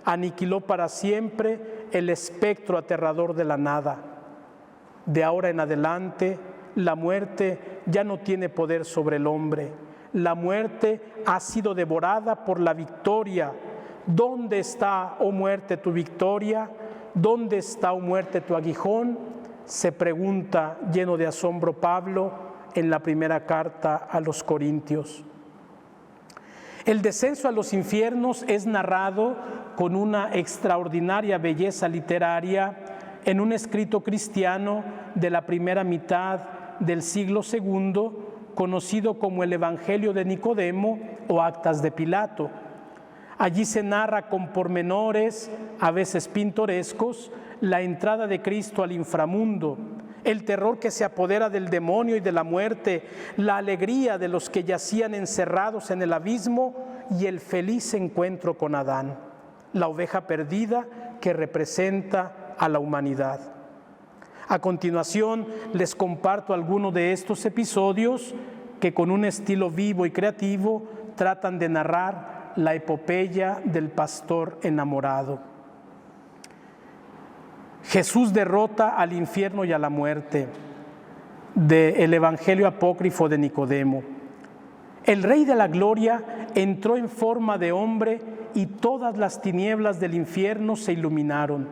aniquiló para siempre el espectro aterrador de la nada. De ahora en adelante, la muerte ya no tiene poder sobre el hombre. La muerte ha sido devorada por la victoria. ¿Dónde está, oh muerte, tu victoria? ¿Dónde está, oh muerte, tu aguijón? Se pregunta lleno de asombro Pablo en la primera carta a los Corintios. El descenso a los infiernos es narrado con una extraordinaria belleza literaria en un escrito cristiano de la primera mitad del siglo II, conocido como el Evangelio de Nicodemo o Actas de Pilato. Allí se narra con pormenores, a veces pintorescos, la entrada de Cristo al inframundo, el terror que se apodera del demonio y de la muerte, la alegría de los que yacían encerrados en el abismo y el feliz encuentro con Adán, la oveja perdida que representa a la humanidad. A continuación, les comparto algunos de estos episodios que con un estilo vivo y creativo tratan de narrar la epopeya del pastor enamorado. Jesús derrota al infierno y a la muerte, del Evangelio apócrifo de Nicodemo. El Rey de la Gloria entró en forma de hombre y todas las tinieblas del infierno se iluminaron.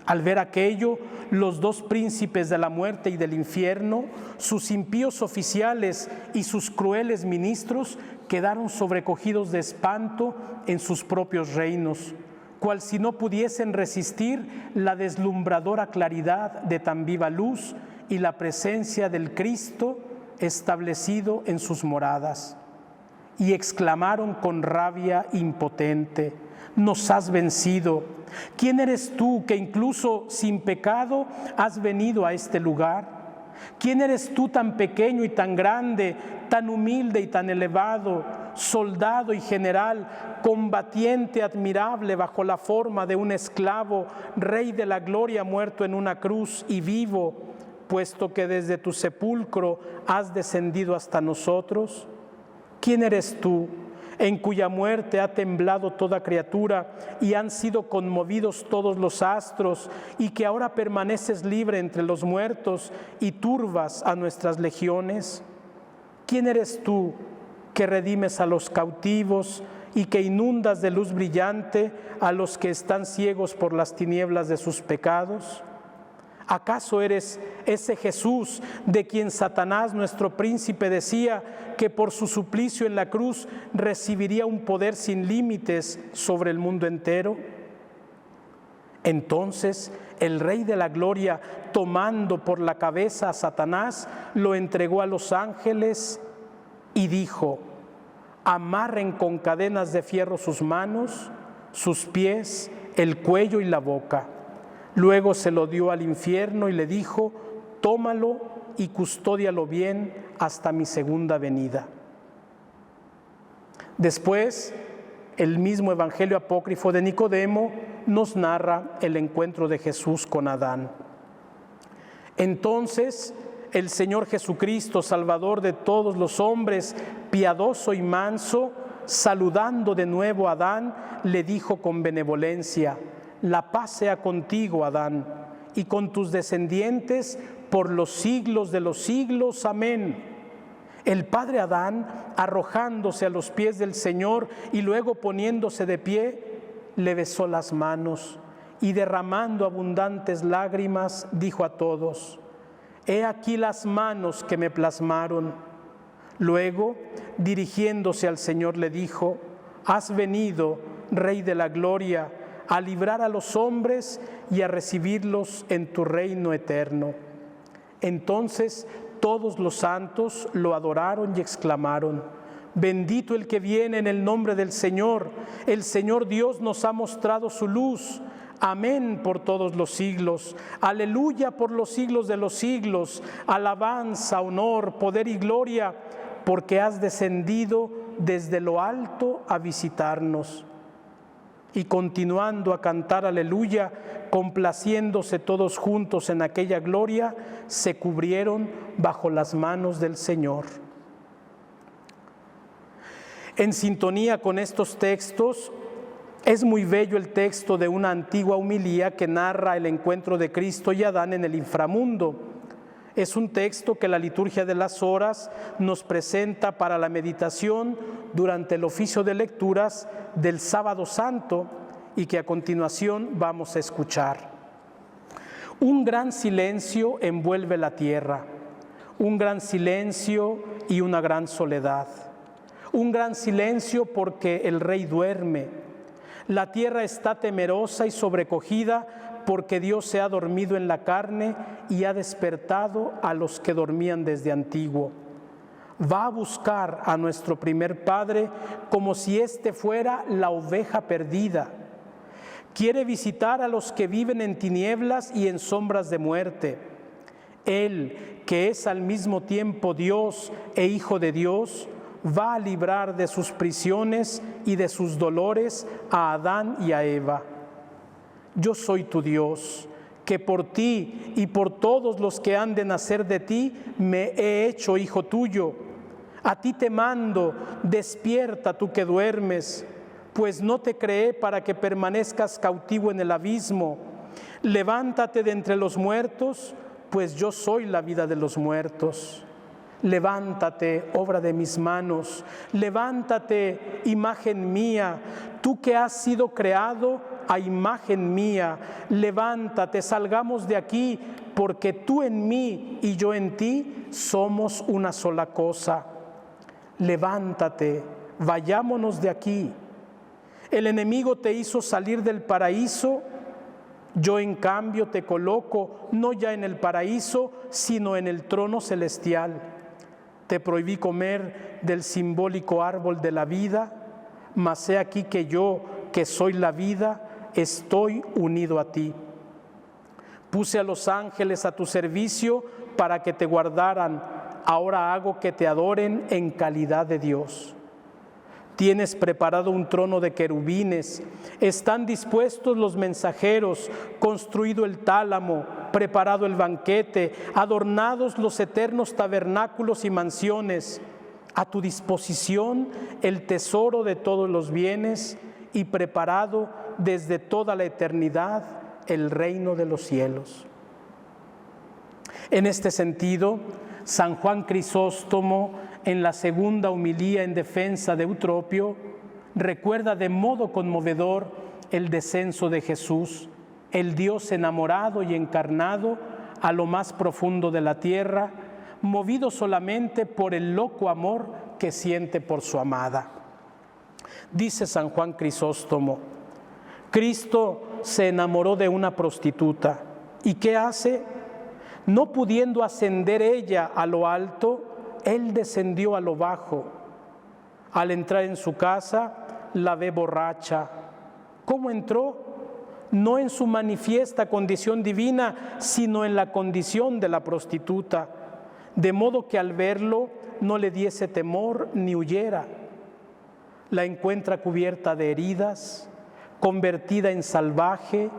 Al ver aquello, los dos príncipes de la muerte y del infierno, sus impíos oficiales y sus crueles ministros, quedaron sobrecogidos de espanto en sus propios reinos, cual si no pudiesen resistir la deslumbradora claridad de tan viva luz y la presencia del Cristo establecido en sus moradas. Y exclamaron con rabia impotente: nos has vencido. ¿Quién eres tú que incluso sin pecado has venido a este lugar? ¿Quién eres tú tan pequeño y tan grande, tan humilde y tan elevado, soldado y general, combatiente admirable bajo la forma de un esclavo, Rey de la gloria muerto en una cruz y vivo, puesto que desde tu sepulcro has descendido hasta nosotros? ¿Quién eres tú, en cuya muerte ha temblado toda criatura y han sido conmovidos todos los astros, y que ahora permaneces libre entre los muertos y turbas a nuestras legiones? ¿Quién eres tú, que redimes a los cautivos y que inundas de luz brillante a los que están ciegos por las tinieblas de sus pecados? ¿Acaso eres ese Jesús de quien Satanás, nuestro príncipe, decía que por su suplicio en la cruz recibiría un poder sin límites sobre el mundo entero? Entonces el Rey de la Gloria, tomando por la cabeza a Satanás, lo entregó a los ángeles y dijo: amarren con cadenas de fierro sus manos, sus pies, el cuello y la boca. Luego se lo dio al infierno y le dijo: tómalo y custódialo bien hasta mi segunda venida. Después, el mismo Evangelio apócrifo de Nicodemo nos narra el encuentro de Jesús con Adán. Entonces, el Señor Jesucristo, Salvador de todos los hombres, piadoso y manso, saludando de nuevo a Adán, le dijo con benevolencia: la paz sea contigo, Adán, y con tus descendientes por los siglos de los siglos. Amén. El padre Adán, arrojándose a los pies del Señor y luego poniéndose de pie, le besó las manos y derramando abundantes lágrimas, dijo a todos: «He aquí las manos que me plasmaron». Luego, dirigiéndose al Señor, le dijo: «Has venido, Rey de la Gloria, a librar a los hombres y a recibirlos en tu reino eterno». Entonces todos los santos lo adoraron y exclamaron: «Bendito el que viene en el nombre del Señor. El Señor Dios nos ha mostrado su luz. Amén por todos los siglos. Aleluya por los siglos de los siglos. Alabanza, honor, poder y gloria, porque has descendido desde lo alto a visitarnos». Y continuando a cantar aleluya, complaciéndose todos juntos en aquella gloria, se cubrieron bajo las manos del Señor. En sintonía con estos textos, es muy bello el texto de una antigua homilía que narra el encuentro de Cristo y Adán en el inframundo. Es un texto que la liturgia de las horas nos presenta para la meditación durante el oficio de lecturas del Sábado Santo y que a continuación vamos a escuchar. Un gran silencio envuelve la tierra, un gran silencio y una gran soledad. Un gran silencio porque el Rey duerme. La tierra está temerosa y sobrecogida porque Dios se ha dormido en la carne y ha despertado a los que dormían desde antiguo. Va a buscar a nuestro primer padre como si éste fuera la oveja perdida. Quiere visitar a los que viven en tinieblas y en sombras de muerte. Él, que es al mismo tiempo Dios e Hijo de Dios, va a librar de sus prisiones y de sus dolores a Adán y a Eva. Yo soy tu Dios, que por ti y por todos los que han de nacer de ti me he hecho hijo tuyo. A ti te mando, despierta tú que duermes, pues no te creé para que permanezcas cautivo en el abismo. Levántate de entre los muertos, pues yo soy la vida de los muertos. Levántate, obra de mis manos, levántate, imagen mía, tú que has sido creado a imagen mía, levántate, salgamos de aquí, porque tú en mí y yo en ti somos una sola cosa. Levántate, vayámonos de aquí. El enemigo te hizo salir del paraíso, yo en cambio te coloco no ya en el paraíso, sino en el trono celestial. Te prohibí comer del simbólico árbol de la vida, mas he aquí que yo, que soy la vida, estoy unido a ti. Puse a los ángeles a tu servicio para que te guardaran, ahora hago que te adoren en calidad de Dios. Tienes preparado un trono de querubines, están dispuestos los mensajeros, construido el tálamo, preparado el banquete, adornados los eternos tabernáculos y mansiones, a tu disposición el tesoro de todos los bienes y preparado desde toda la eternidad el reino de los cielos. En este sentido, San Juan Crisóstomo, en la segunda homilía en defensa de Eutropio, recuerda de modo conmovedor el descenso de Jesús, el Dios enamorado y encarnado, a lo más profundo de la tierra, movido solamente por el loco amor que siente por su amada. Dice San Juan Crisóstomo: Cristo se enamoró de una prostituta. ¿Y qué hace? No pudiendo ascender ella a lo alto, Él descendió a lo bajo. Al entrar en su casa, la ve borracha. ¿Cómo entró? No en su manifiesta condición divina, sino en la condición de la prostituta, de modo que al verlo no le diese temor ni huyera. La encuentra cubierta de heridas, convertida en salvaje,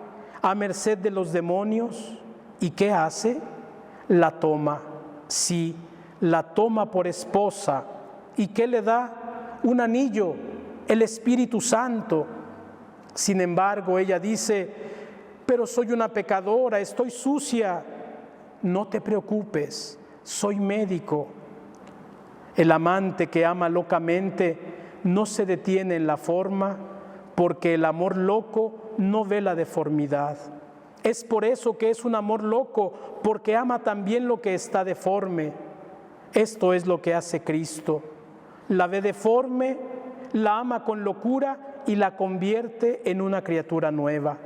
a merced de los demonios. ¿Y qué hace? La toma, sí, la toma por esposa. ¿Y qué le da? Un anillo, el Espíritu Santo. Sin embargo, ella dice: pero soy una pecadora, estoy sucia. No te preocupes, soy médico. El amante que ama locamente no se detiene en la forma, porque el amor loco no ve la deformidad. Es por eso que es un amor loco, porque ama también lo que está deforme. Esto es lo que hace Cristo. La ve deforme, la ama con locura y la convierte en una criatura nueva.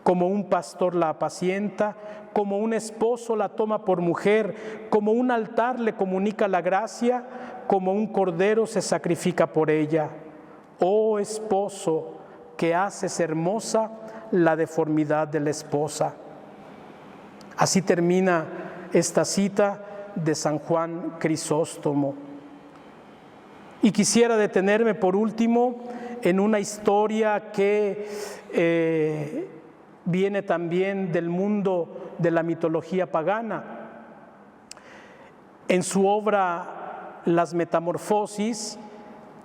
Como un pastor la apacienta, como un esposo la toma por mujer, como un altar le comunica la gracia, como un cordero se sacrifica por ella. Oh esposo, que haces hermosa la deformidad de la esposa. Así termina esta cita de San Juan Crisóstomo. Y quisiera detenerme por último en una historia que viene también del mundo de la mitología pagana. En su obra Las Metamorfosis,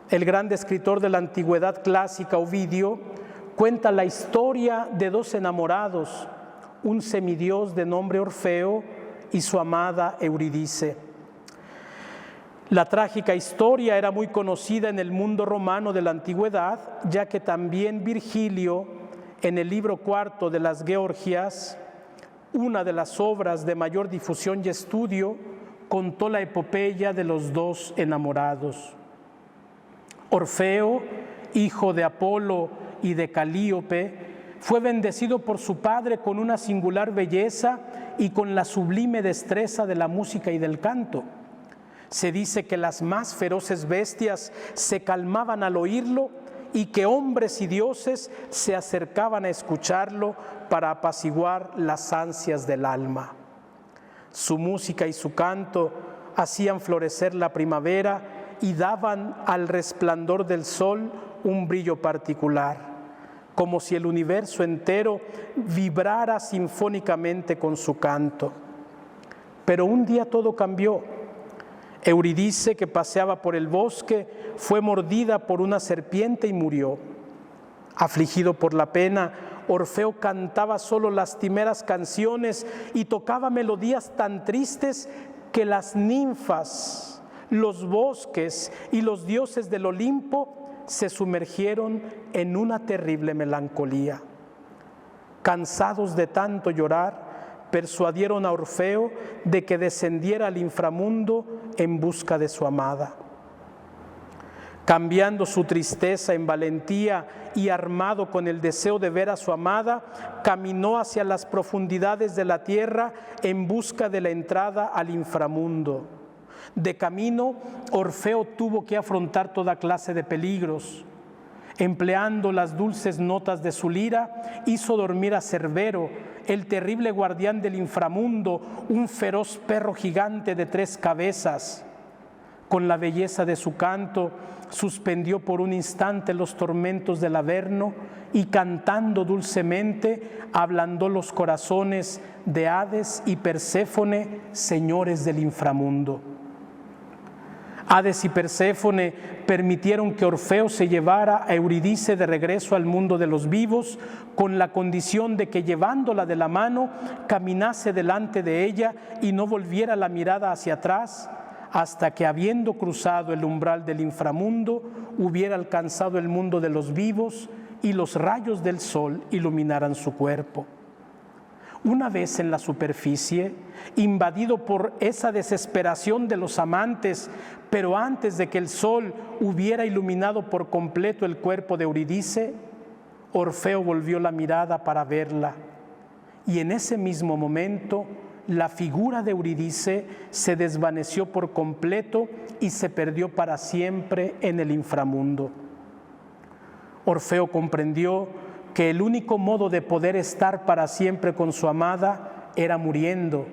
el gran escritor de la antigüedad clásica, Ovidio, cuenta la historia de dos enamorados, un semidios de nombre Orfeo y su amada Eurídice. La trágica historia era muy conocida en el mundo romano de la antigüedad, ya que también Virgilio, en el libro cuarto de las Georgias, una de las obras de mayor difusión y estudio, contó la epopeya de los dos enamorados. Orfeo, hijo de Apolo y de Calíope, fue bendecido por su padre con una singular belleza y con la sublime destreza de la música y del canto. Se dice que las más feroces bestias se calmaban al oírlo y que hombres y dioses se acercaban a escucharlo para apaciguar las ansias del alma. Su música y su canto hacían florecer la primavera y daban al resplandor del sol un brillo particular, como si el universo entero vibrara sinfónicamente con su canto. Pero un día todo cambió. Eurídice, que paseaba por el bosque, fue mordida por una serpiente y murió. Afligido por la pena, Orfeo cantaba solo lastimeras canciones y tocaba melodías tan tristes que las ninfas, los bosques y los dioses del Olimpo se sumergieron en una terrible melancolía. Cansados de tanto llorar, persuadieron a Orfeo de que descendiera al inframundo en busca de su amada. Cambiando su tristeza en valentía y armado con el deseo de ver a su amada, caminó hacia las profundidades de la tierra en busca de la entrada al inframundo. De camino, Orfeo tuvo que afrontar toda clase de peligros. Empleando las dulces notas de su lira, hizo dormir a Cerbero, el terrible guardián del inframundo, un feroz perro gigante de 3 cabezas. Con la belleza de su canto, suspendió por un instante los tormentos del Averno y cantando dulcemente, ablandó los corazones de Hades y Perséfone, señores del inframundo. Hades y Perséfone permitieron que Orfeo se llevara a Eurídice de regreso al mundo de los vivos, con la condición de que, llevándola de la mano, caminase delante de ella y no volviera la mirada hacia atrás, hasta que, habiendo cruzado el umbral del inframundo, hubiera alcanzado el mundo de los vivos y los rayos del sol iluminaran su cuerpo. Una vez en la superficie, invadido por esa desesperación de los amantes, pero antes de que el sol hubiera iluminado por completo el cuerpo de Eurídice, Orfeo volvió la mirada para verla, y en ese mismo momento la figura de Eurídice se desvaneció por completo y se perdió para siempre en el inframundo. Orfeo comprendió que el único modo de poder estar para siempre con su amada era muriendo,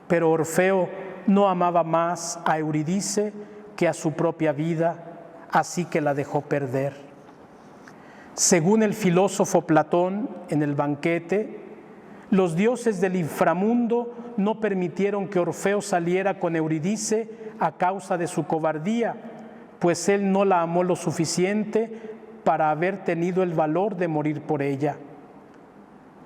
pero Orfeo no amaba más a Eurídice que a su propia vida, así que la dejó perder. Según el filósofo Platón en el Banquete, los dioses del inframundo no permitieron que Orfeo saliera con Eurídice a causa de su cobardía, pues él no la amó lo suficiente para haber tenido el valor de morir por ella.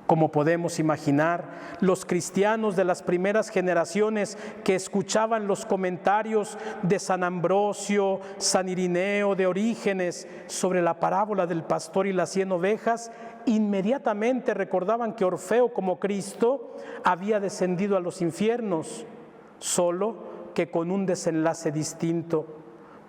Como podemos imaginar, los cristianos de las primeras generaciones que escuchaban los comentarios de San Ambrosio, San Irineo, de Orígenes sobre la parábola del pastor y las 100 ovejas, inmediatamente recordaban que Orfeo, como Cristo, había descendido a los infiernos, solo que con un desenlace distinto,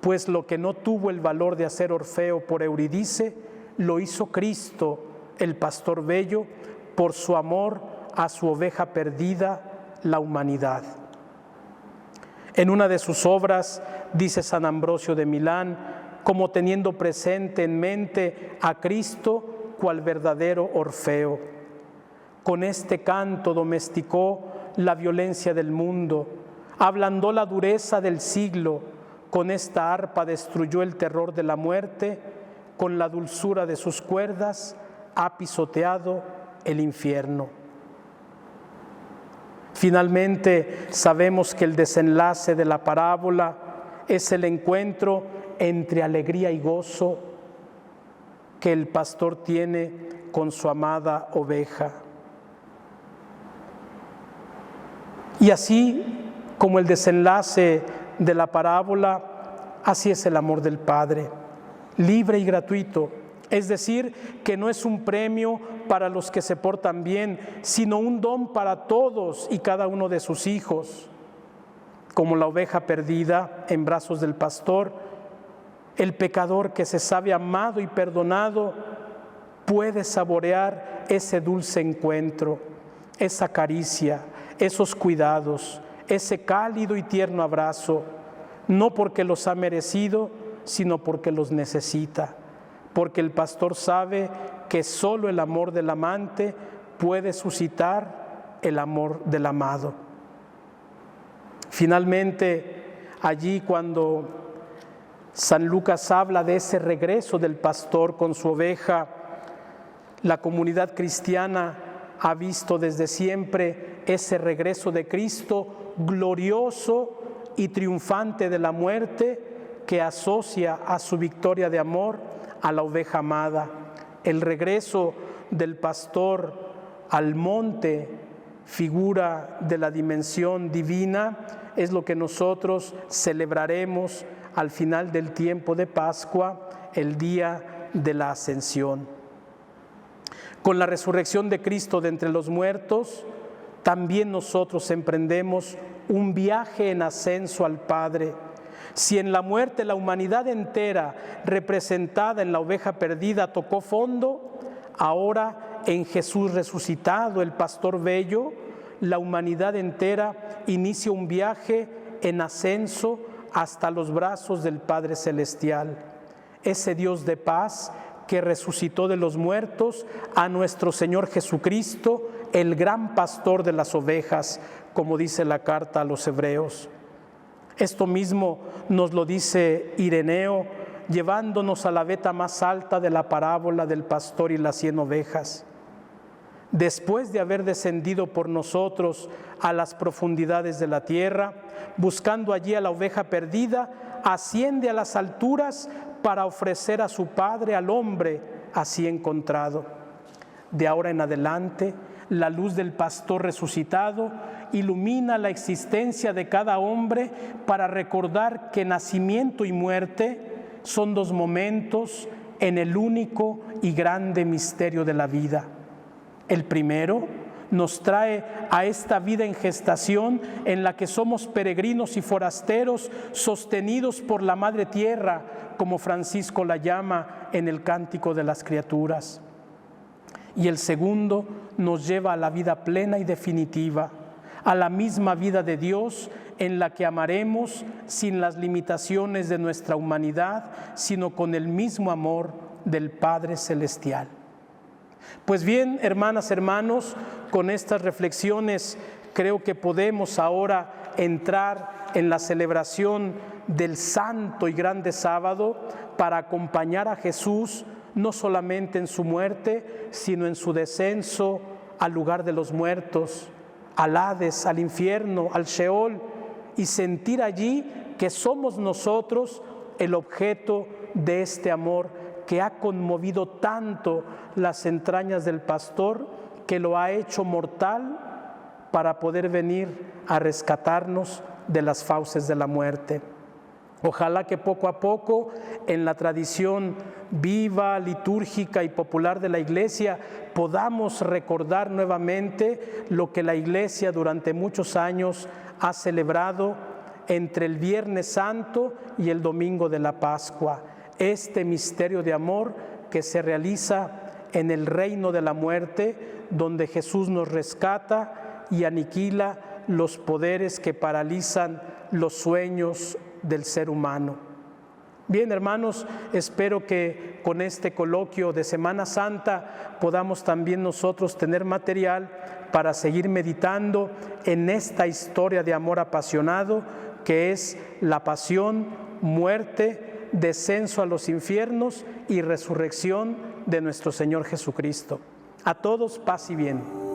pues lo que no tuvo el valor de hacer Orfeo por Eurídice, lo hizo Cristo, el pastor bello, por su amor a su oveja perdida, la humanidad. En una de sus obras, dice San Ambrosio de Milán, como teniendo presente en mente a Cristo cual verdadero Orfeo. Con este canto domesticó la violencia del mundo, ablandó la dureza del siglo, con esta arpa destruyó el terror de la muerte, con la dulzura de sus cuerdas ha pisoteado el infierno. Finalmente, sabemos que el desenlace de la parábola es el encuentro entre alegría y gozo que el pastor tiene con su amada oveja. Y así como el desenlace de la parábola, así es el amor del Padre, libre y gratuito. Es decir, que no es un premio para los que se portan bien, sino un don para todos y cada uno de sus hijos. Como la oveja perdida en brazos del pastor, el pecador que se sabe amado y perdonado puede saborear ese dulce encuentro, esa caricia, esos cuidados, ese cálido y tierno abrazo, no porque los ha merecido, sino porque los necesita. Porque el pastor sabe que solo el amor del amante puede suscitar el amor del amado. Finalmente, allí cuando San Lucas habla de ese regreso del pastor con su oveja, la comunidad cristiana ha visto desde siempre ese regreso de Cristo glorioso y triunfante de la muerte que asocia a su victoria de amor a la oveja amada. El regreso del pastor al monte, figura de la dimensión divina, es lo que nosotros celebraremos al final del tiempo de Pascua, el día de la Ascensión. Con la resurrección de Cristo de entre los muertos, también nosotros emprendemos un viaje en ascenso al Padre. Si en la muerte la humanidad entera, representada en la oveja perdida, tocó fondo, ahora en Jesús resucitado, el pastor bello, la humanidad entera inicia un viaje en ascenso hasta los brazos del Padre Celestial. Ese Dios de paz que resucitó de los muertos a nuestro Señor Jesucristo, el gran pastor de las ovejas, como dice la carta a los Hebreos. Esto mismo nos lo dice Ireneo, llevándonos a la veta más alta de la parábola del pastor y las 100 ovejas. Después de haber descendido por nosotros a las profundidades de la tierra, buscando allí a la oveja perdida, asciende a las alturas para ofrecer a su Padre al hombre así encontrado. De ahora en adelante, la luz del pastor resucitado ilumina la existencia de cada hombre para recordar que nacimiento y muerte son dos momentos en el único y grande misterio de la vida. El primero nos trae a esta vida en gestación en la que somos peregrinos y forasteros sostenidos por la Madre Tierra, como Francisco la llama en el Cántico de las Criaturas. Y el segundo nos lleva a la vida plena y definitiva, a la misma vida de Dios en la que amaremos sin las limitaciones de nuestra humanidad, sino con el mismo amor del Padre Celestial. Pues bien, hermanas, hermanos, con estas reflexiones creo que podemos ahora entrar en la celebración del Santo y Grande Sábado para acompañar a Jesús no solamente en su muerte, sino en su descenso al lugar de los muertos, al Hades, al infierno, al Sheol, y sentir allí que somos nosotros el objeto de este amor que ha conmovido tanto las entrañas del pastor que lo ha hecho mortal para poder venir a rescatarnos de las fauces de la muerte. Ojalá que poco a poco, en la tradición viva, litúrgica y popular de la Iglesia, podamos recordar nuevamente lo que la Iglesia durante muchos años ha celebrado entre el Viernes Santo y el Domingo de la Pascua, este misterio de amor que se realiza en el reino de la muerte, donde Jesús nos rescata y aniquila los poderes que paralizan los sueños del ser humano. Bien, hermanos, espero que con este coloquio de Semana Santa podamos también nosotros tener material para seguir meditando en esta historia de amor apasionado que es la pasión, muerte, descenso a los infiernos y resurrección de nuestro Señor Jesucristo. A todos, paz y bien.